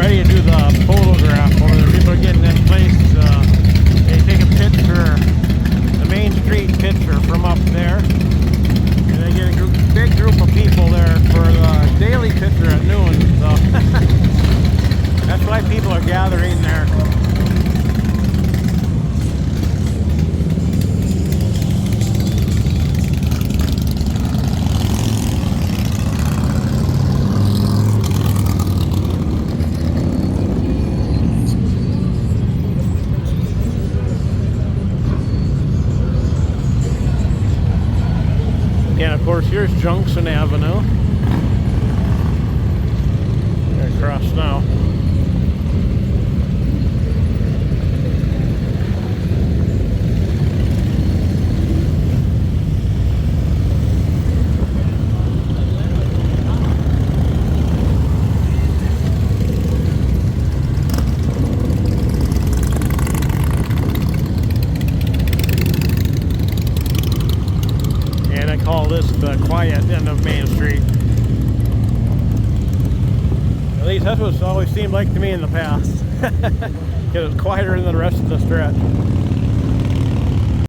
ready to do the photograph over there. People are getting in place. They take a picture, the main street picture from up there, and they get a big group of people there for the daily picture at noon. So that's why people are gathering there. And of course, here's Junction Avenue. We're across now. Call this the quiet end of Main Street. At least that's what it's always seemed like to me in the past. It was quieter than the rest of the stretch.